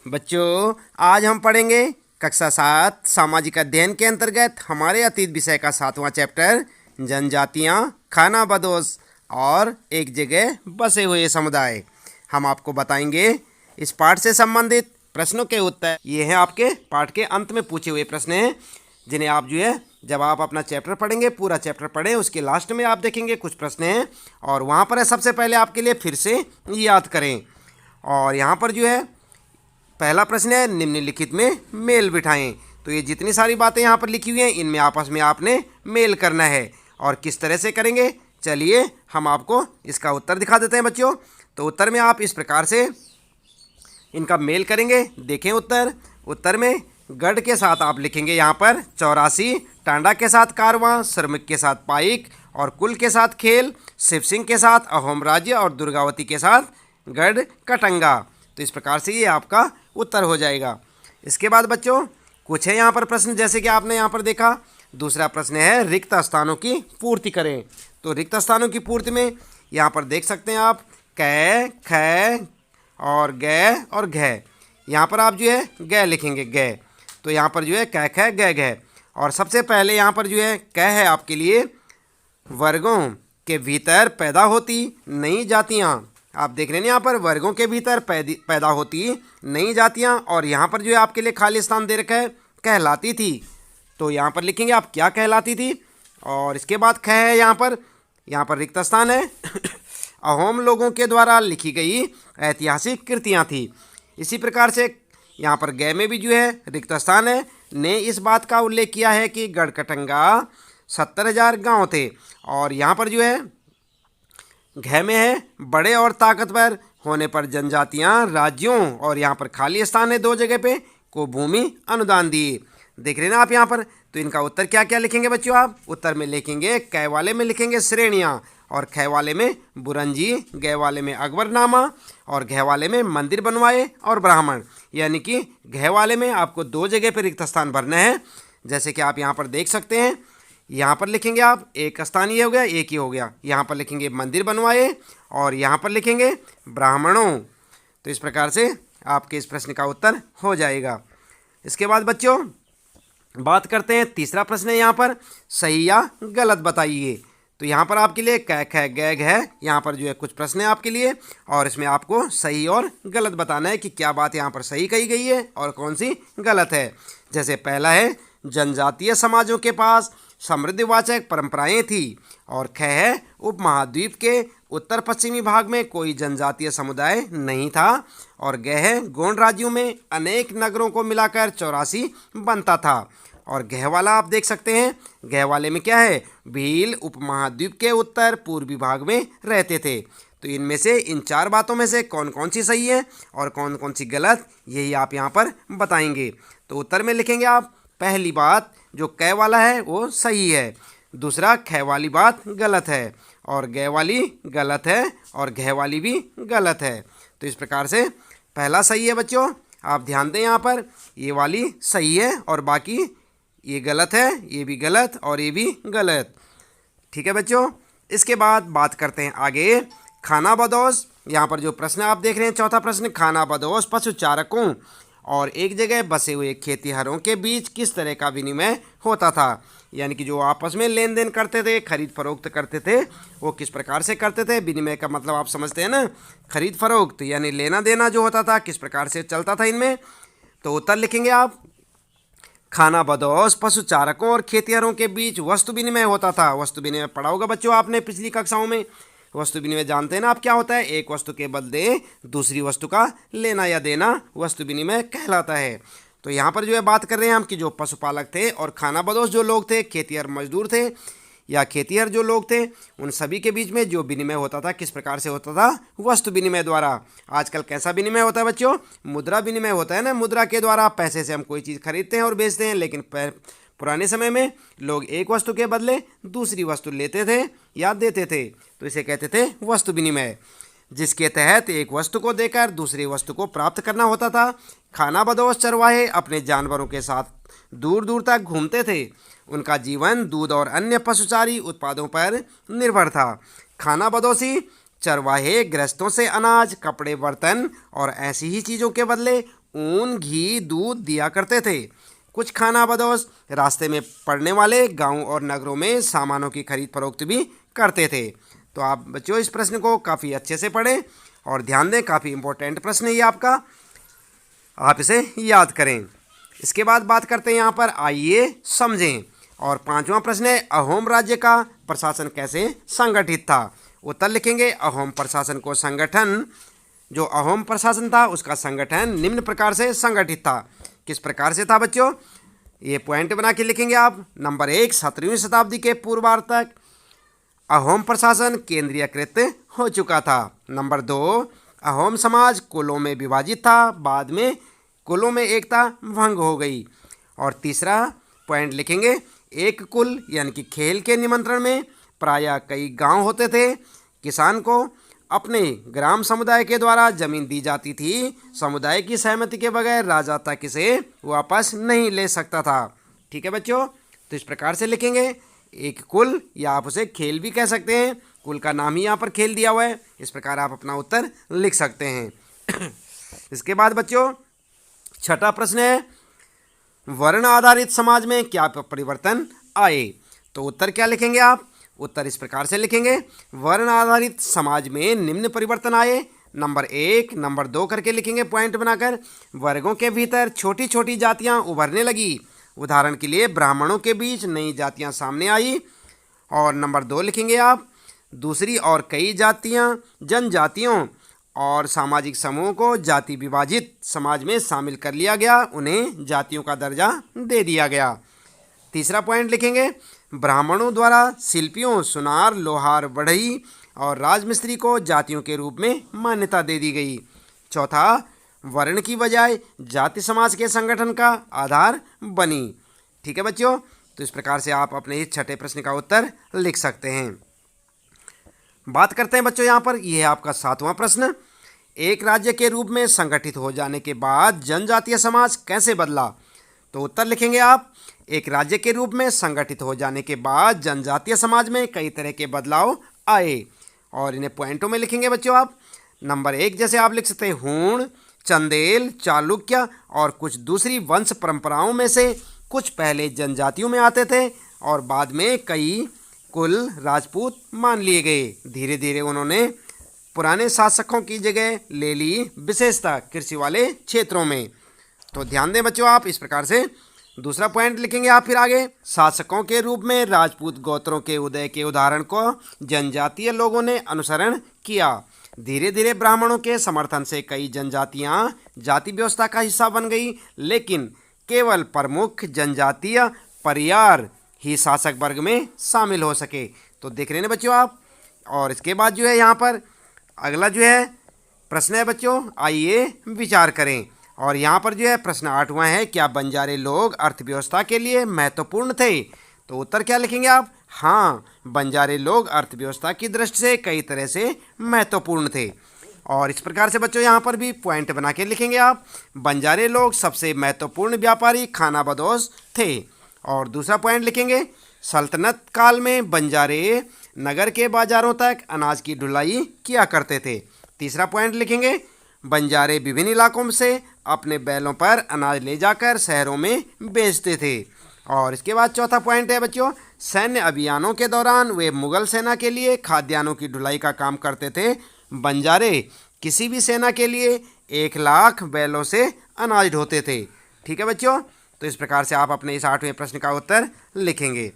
बच्चों, आज हम पढ़ेंगे कक्षा 7 सामाजिक अध्ययन के अंतर्गत हमारे अतीत विषय का 7वां चैप्टर जनजातियां, खाना बदोश और एक जगह बसे हुए समुदाय। हम आपको बताएंगे इस पाठ से संबंधित प्रश्नों के उत्तर। ये हैं आपके पाठ के अंत में पूछे हुए प्रश्न हैं, जिन्हें आप जब आप अपना चैप्टर पढ़ेंगे, पूरा चैप्टर पढ़ें, उसके लास्ट में आप देखेंगे कुछ प्रश्न हैं और वहाँ पर सबसे पहले आपके लिए फिर से याद करें। और यहाँ पर पहला प्रश्न है, निम्नलिखित में मेल बिठाएं। तो ये जितनी सारी बातें यहाँ पर लिखी हुई हैं, इनमें आपस में आपने मेल करना है। और किस तरह से करेंगे, चलिए हम आपको इसका उत्तर दिखा देते हैं बच्चों। तो उत्तर में आप इस प्रकार से इनका मेल करेंगे। देखें उत्तर में गढ़ के साथ आप लिखेंगे यहाँ पर 84, टांडा के साथ कारवां, श्रमिक के साथ पाइक और कुल के साथ खेल, शिव सिंह के साथ अहोम राज्य और दुर्गावती के साथ गढ़ कटंगा। तो इस प्रकार से ये आपका उत्तर हो जाएगा। इसके बाद बच्चों कुछ है यहाँ पर प्रश्न, जैसे कि आपने यहाँ पर देखा। दूसरा प्रश्न है, रिक्त स्थानों की पूर्ति करें। तो रिक्त स्थानों की पूर्ति में यहाँ पर देख सकते हैं आप कै, ख और गै और घै। यहाँ पर आप गै लिखेंगे, गै। तो यहाँ पर कै, ख, गै, घै। और सबसे पहले यहाँ पर कै है आपके लिए, वर्गों के भीतर पैदा होती नई जातियाँ। आप देख रहे हैं यहाँ पर वर्गों के भीतर पैदा होती नई जातियाँ। और यहाँ पर आपके लिए खाली स्थान दे रखा है, कहलाती थी। तो यहाँ पर लिखेंगे आप क्या कहलाती थी। और इसके बाद ख है यहाँ पर रिक्त स्थान है अहोम लोगों के द्वारा लिखी गई ऐतिहासिक कृतियाँ थी। इसी प्रकार से यहाँ पर गै में भी रिक्त स्थान है, ने इस बात का उल्लेख किया है कि गढ़कटंगा 70,000 गाँव थे। और यहाँ पर घ में है, बड़े और ताकतवर होने पर जनजातियां राज्यों, और यहाँ पर खाली स्थान है 2 जगह पे, को भूमि अनुदान दिए। देख रहे हैं ना आप यहाँ पर। तो इनका उत्तर क्या क्या लिखेंगे बच्चों, आप उत्तर में लिखेंगे कै वाले में लिखेंगे श्रेणियाँ, और ख वाले में बुरंजी, गै वाले में अकबरनामा और घ वाले में मंदिर बनवाए और ब्राह्मण। यानी कि घ वाले में आपको 2 जगह पर रिक्त स्थान भरना है। जैसे कि आप यहाँ पर देख सकते हैं, यहाँ पर लिखेंगे आप एक स्थान, ये हो गया, एक ही हो गया। यहाँ पर लिखेंगे मंदिर बनवाए और यहाँ पर लिखेंगे ब्राह्मणों। तो इस प्रकार से आपके इस प्रश्न का उत्तर हो जाएगा। इसके बाद बच्चों बात करते हैं, तीसरा प्रश्न है यहाँ पर, सही या गलत बताइए। तो यहाँ पर आपके लिए कै, ख, गै, घै, यहाँ पर कुछ प्रश्न है आपके लिए, और इसमें आपको सही और गलत बताना है कि क्या बात यहाँ पर सही कही गई है और कौन सी गलत है। जैसे पहला है, जनजातीय समाजों के पास समृद्धिवाचक परंपराएं थी। और ख है, उपमहाद्वीप के उत्तर पश्चिमी भाग में कोई जनजातीय समुदाय नहीं था। और ग है, गौंड राज्यों में अनेक नगरों को मिलाकर 84 बनता था। और घ वाला आप देख सकते हैं, घ वाले में क्या है, भील उपमहाद्वीप के उत्तर पूर्वी भाग में रहते थे। तो इनमें से इन 4 बातों में से कौन कौन सी सही है और कौन कौन सी गलत, यही आप यहाँ पर बताएंगे। तो उत्तर में लिखेंगे आप, पहली बात जो कै वाला है वो सही है, दूसरा ख वाली बात गलत है, और गै वाली गलत है, और घ वाली भी गलत है। तो इस प्रकार से पहला सही है बच्चों, आप ध्यान दें, यहाँ पर ये वाली सही है और बाकी ये गलत है, ये भी गलत और ये भी गलत। ठीक है बच्चों। इसके बाद बात करते हैं आगे, खाना बदोश। यहाँ पर जो प्रश्न आप देख रहे हैं, चौथा प्रश्न, खाना बदोश पशु चारकों और एक जगह बसे हुए खेतिहरों के बीच किस तरह का विनिमय होता था। यानी कि जो आपस में लेन देन करते थे, खरीद फरोख्त करते थे, वो किस प्रकार से करते थे। विनिमय का मतलब आप समझते हैं ना, खरीद फरोख्त यानी लेना देना जो होता था, किस प्रकार से चलता था इनमें। तो उत्तर लिखेंगे आप, खाना बदोश पशु चारकों और खेतिहरों के बीच वस्तु विनिमय होता था। वस्तु विनिमय पढ़ा होगा बच्चों आपने पिछली कक्षाओं में। वस्तु विनिमय जानते हैं ना आप क्या होता है, एक वस्तु के बदले दूसरी वस्तु का लेना या देना वस्तु विनिमय कहलाता है। तो यहाँ पर बात कर रहे हैं हम कि जो पशुपालक थे और खाना बदोश जो लोग थे, खेतिहर मजदूर थे या खेतिहर जो लोग थे, उन सभी के बीच में जो विनिमय होता था किस प्रकार से होता था, वस्तु विनिमय द्वारा। आजकल कैसा विनिमय होता है बच्चों, मुद्रा विनिमय होता है ना, मुद्रा के द्वारा पैसे से हम कोई चीज़ खरीदते हैं और बेचते हैं। लेकिन पुराने समय में लोग एक वस्तु के बदले दूसरी वस्तु लेते थे या देते थे, तो इसे कहते थे वस्तु विनिमय, जिसके तहत एक वस्तु को देकर दूसरी वस्तु को प्राप्त करना होता था। खाना बदोश चरवाहे अपने जानवरों के साथ दूर दूर तक घूमते थे। उनका जीवन दूध और अन्य पशुचारी उत्पादों पर निर्भर था। खाना बदोशी चरवाहे गृहस्थों से अनाज, कपड़े, बर्तन और ऐसी ही चीज़ों के बदले ऊन, घी, दूध दिया करते थे। कुछ खानाबदोश रास्ते में पड़ने वाले गांव और नगरों में सामानों की खरीद फरोख्त भी करते थे। तो आप बच्चों इस प्रश्न को काफ़ी अच्छे से पढ़ें और ध्यान दें, काफ़ी इंपॉर्टेंट प्रश्न है ये आपका, आप इसे याद करें। इसके बाद बात करते हैं यहाँ पर, आइए समझें। और पांचवा प्रश्न है, अहोम राज्य का प्रशासन कैसे संगठित था। उत्तर लिखेंगे, अहोम प्रशासन को संगठन, जो अहोम प्रशासन था उसका संगठन निम्न प्रकार से संगठित था। किस प्रकार से था बच्चों, ये पॉइंट बना के लिखेंगे आप। नंबर 1, 17वीं शताब्दी के पूर्वार्ध तक अहोम प्रशासन केंद्रीयकृत हो चुका था। नंबर 2, अहोम समाज कुलों में विभाजित था, बाद में कुलों में एकता भंग हो गई। और तीसरा पॉइंट लिखेंगे, एक कुल यानी कि खेल के निमंत्रण में प्रायः कई गांव होते थे। किसान को अपने ग्राम समुदाय के द्वारा जमीन दी जाती थी। समुदाय की सहमति के बगैर राजा तक इसे वापस नहीं ले सकता था। ठीक है बच्चों, तो इस प्रकार से लिखेंगे, एक कुल, या आप उसे खेल भी कह सकते हैं, कुल का नाम ही यहाँ पर खेल दिया हुआ है। इस प्रकार आप अपना उत्तर लिख सकते हैं। इसके बाद बच्चों छठा प्रश्न है, वर्ण आधारित समाज में क्या परिवर्तन आए। तो उत्तर क्या लिखेंगे आप, उत्तर इस प्रकार से लिखेंगे, वर्ण आधारित समाज में निम्न परिवर्तन आए। नंबर 1, नंबर 2 करके लिखेंगे पॉइंट बनाकर। वर्गों के भीतर छोटी छोटी जातियां उभरने लगी। उदाहरण के लिए ब्राह्मणों के बीच नई जातियां सामने आई। और नंबर 2 लिखेंगे आप, दूसरी और कई जातियां, जनजातियों और सामाजिक समूहों को जाति विभाजित समाज में शामिल कर लिया गया, उन्हें जातियों का दर्जा दे दिया गया। तीसरा पॉइंट लिखेंगे, ब्राह्मणों द्वारा शिल्पियों, सुनार, लोहार, बढ़ई और राजमिस्त्री को जातियों के रूप में मान्यता दे दी गई। चौथा, वर्ण की बजाय जाति समाज के संगठन का आधार बनी। ठीक है बच्चों, तो इस प्रकार से आप अपने इस छठे प्रश्न का उत्तर लिख सकते हैं। बात करते हैं बच्चों यहाँ पर, यह है आपका सातवां प्रश्न, एक राज्य के रूप में संगठित हो जाने के बाद जनजातीय समाज कैसे बदला। तो उत्तर लिखेंगे आप, एक राज्य के रूप में संगठित हो जाने के बाद जनजातीय समाज में कई तरह के बदलाव आए, और इन्हें पॉइंटों में लिखेंगे बच्चों आप। नंबर 1 जैसे आप लिख सकते हैं, हूण, चंदेल, चालुक्य और कुछ दूसरी वंश परंपराओं में से कुछ पहले जनजातियों में आते थे और बाद में कई कुल राजपूत मान लिए गए। धीरे धीरे उन्होंने पुराने शासकों की जगह ले ली, विशेषतः कृषि वाले क्षेत्रों में। तो ध्यान दें बच्चों आप, इस प्रकार से दूसरा पॉइंट लिखेंगे आप। फिर आगे, शासकों के रूप में राजपूत गोत्रों के उदय के उदाहरण को जनजातीय लोगों ने अनुसरण किया। धीरे धीरे ब्राह्मणों के समर्थन से कई जनजातियां जाति व्यवस्था का हिस्सा बन गई, लेकिन केवल प्रमुख जनजातीय परिवार ही शासक वर्ग में शामिल हो सके। तो देख रहे हैं बच्चों आप। और इसके बाद जो है यहाँ पर अगला जो है प्रश्न है बच्चों, आइए विचार करें। और यहाँ पर जो है प्रश्न 8वां है, क्या बंजारे लोग अर्थव्यवस्था के लिए महत्वपूर्ण थे। तो उत्तर क्या लिखेंगे आप, हाँ, बंजारे लोग अर्थव्यवस्था की दृष्टि से कई तरह से महत्वपूर्ण थे। और इस प्रकार से बच्चों यहाँ पर भी पॉइंट बना के लिखेंगे आप, बंजारे लोग सबसे महत्वपूर्ण व्यापारी खानाबदोश थे। और दूसरा पॉइंट लिखेंगे, सल्तनत काल में बंजारे नगर के बाजारों तक अनाज की ढुलाई किया करते थे। तीसरा पॉइंट लिखेंगे, बंजारे विभिन्न इलाकों से अपने बैलों पर अनाज ले जाकर शहरों में बेचते थे। और इसके बाद चौथा पॉइंट है बच्चों, सैन्य अभियानों के दौरान वे मुगल सेना के लिए खाद्यान्नों की ढुलाई का काम करते थे। बंजारे किसी भी सेना के लिए 1,00,000 बैलों से अनाज ढोते थे। ठीक है बच्चों, तो इस प्रकार से आप अपने इस 8वें प्रश्न का उत्तर लिखेंगे।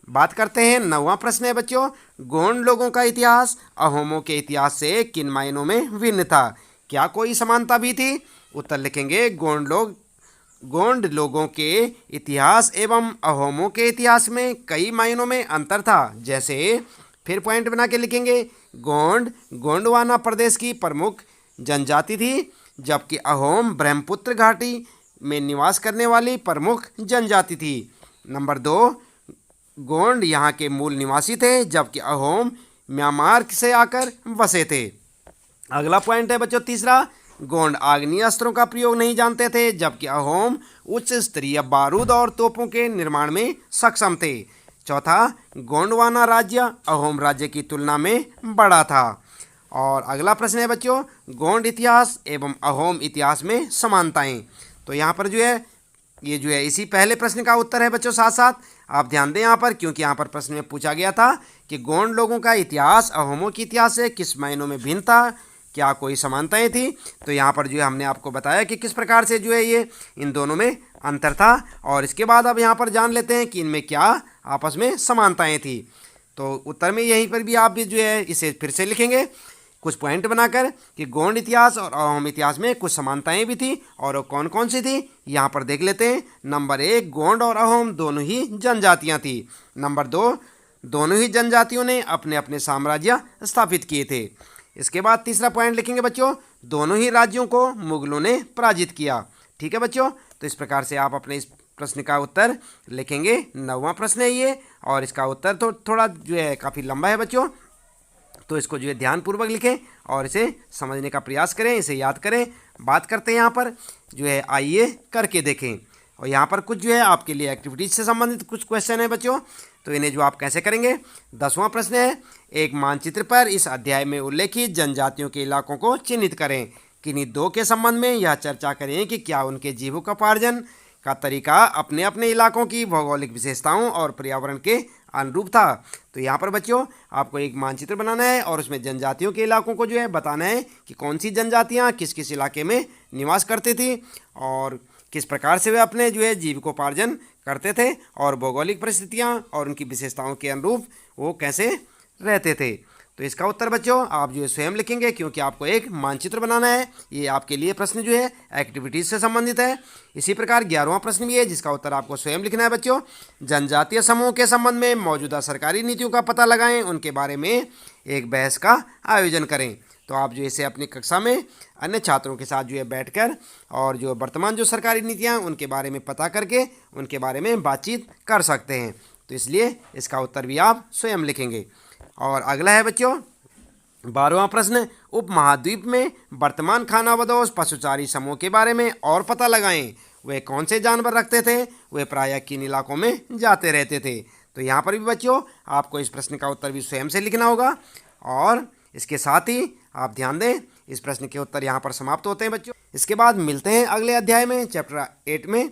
बात करते हैं 9वां प्रश्न है बच्चों, गोंड लोगों का इतिहास अहोमों के इतिहास से किन मायनों में भिन्न था, क्या कोई समानता भी थी। उत्तर लिखेंगे, गोंड लोगों के इतिहास एवं अहोमों के इतिहास में कई मायनों में अंतर था। जैसे, फिर पॉइंट बना के लिखेंगे, गोंडवाना प्रदेश की प्रमुख जनजाति थी, जबकि अहोम ब्रह्मपुत्र घाटी में निवास करने वाली प्रमुख जनजाति थी। नंबर 2, गोंड यहाँ के मूल निवासी थे, जबकि अहोम म्यांमार से आकर बसे थे। अगला पॉइंट है बच्चों तीसरा, गोंड आग्नेय अस्त्रों का प्रयोग नहीं जानते थे, जबकि अहोम उच्च स्तरीय बारूद और तोपों के निर्माण में सक्षम थे। चौथा, गोंडवाना राज्य अहोम राज्य की तुलना में बड़ा था। और अगला प्रश्न है बच्चों, गोंड इतिहास एवं अहोम इतिहास में समानताएं। तो यहाँ पर जो है ये जो है इसी पहले प्रश्न का उत्तर है बच्चों। साथ साथ आप ध्यान दें यहाँ पर, क्योंकि यहाँ पर प्रश्न में पूछा गया था कि गोंड लोगों का इतिहास अहोमों के इतिहास से किस मायनों में भिन्न था, क्या कोई समानताएं थी। तो यहाँ पर जो है हमने आपको बताया कि किस प्रकार से जो है ये इन दोनों में अंतर था। और इसके बाद अब यहाँ पर जान लेते हैं कि इनमें क्या आपस में समानताएं थी। तो उत्तर में यहीं पर भी आप भी जो है इसे फिर से लिखेंगे कुछ पॉइंट बनाकर कि गोंड इतिहास और अहोम इतिहास में कुछ समानताएं भी थी, और वो कौन कौन सी थी यहाँ पर देख लेते हैं। नंबर 1, गोंड और अहोम दोनों ही जनजातियाँ थी। नंबर 2, दोनों ही जनजातियों ने अपने अपने साम्राज्य स्थापित किए थे। इसके बाद तीसरा पॉइंट लिखेंगे बच्चों, दोनों ही राज्यों को मुगलों ने पराजित किया। ठीक है बच्चों, तो इस प्रकार से आप अपने इस प्रश्न का उत्तर लिखेंगे। 9वां प्रश्न है ये, और इसका उत्तर तो थोड़ा जो है काफ़ी लंबा है बच्चों, तो इसको जो है ध्यानपूर्वक लिखें और इसे समझने का प्रयास करें, इसे याद करें। बात करते हैं यहाँ पर जो है, आइए करके देखें। और यहाँ पर कुछ जो है आपके लिए एक्टिविटीज से संबंधित कुछ क्वेश्चन है बच्चों, तो इन्हें जो आप कैसे करेंगे। 10वां प्रश्न है, एक मानचित्र पर इस अध्याय में उल्लेखित जनजातियों के इलाकों को चिन्हित करें। किन्हीं दो के संबंध में यह चर्चा करें कि क्या उनके जीविकोपार्जन का तरीका अपने अपने इलाकों की भौगोलिक विशेषताओं और पर्यावरण के अनुरूप था। तो यहाँ पर बच्चों आपको एक मानचित्र बनाना है और उसमें जनजातियों के इलाकों को जो है बताना है कि कौन सी जनजातियाँ किस किस इलाके में निवास करती थी और किस प्रकार से वे अपने जो है जीविकोपार्जन करते थे, और भौगोलिक परिस्थितियाँ और उनकी विशेषताओं के अनुरूप वो कैसे रहते थे। तो इसका उत्तर बच्चों आप जो है स्वयं लिखेंगे, क्योंकि आपको एक मानचित्र बनाना है। ये आपके लिए प्रश्न जो है एक्टिविटीज़ से संबंधित है। इसी प्रकार 11वां प्रश्न भी है, जिसका उत्तर आपको स्वयं लिखना है बच्चों। जनजातीय समूह के संबंध में मौजूदा सरकारी नीतियों का पता लगाएं, उनके बारे में एक बहस का आयोजन करें। तो आप जो इसे अपनी कक्षा में अन्य छात्रों के साथ जो है बैठकर और जो वर्तमान जो सरकारी नीतियाँ उनके बारे में पता करके उनके बारे में बातचीत कर सकते हैं। तो इसलिए इसका उत्तर भी आप स्वयं लिखेंगे। और अगला है बच्चों 12वां प्रश्न, उपमहाद्वीप में वर्तमान खानाबदोश पशुचारी समूह के बारे में और पता लगाएं। वे कौन से जानवर रखते थे, वे प्रायः किन इलाकों में जाते रहते थे। तो यहाँ पर भी बच्चों आपको इस प्रश्न का उत्तर भी स्वयं से लिखना होगा। और इसके साथ ही आप ध्यान दें, इस प्रश्न के उत्तर यहाँ पर समाप्त होते हैं बच्चों। इसके बाद मिलते हैं अगले अध्याय में, चैप्टर 8 में।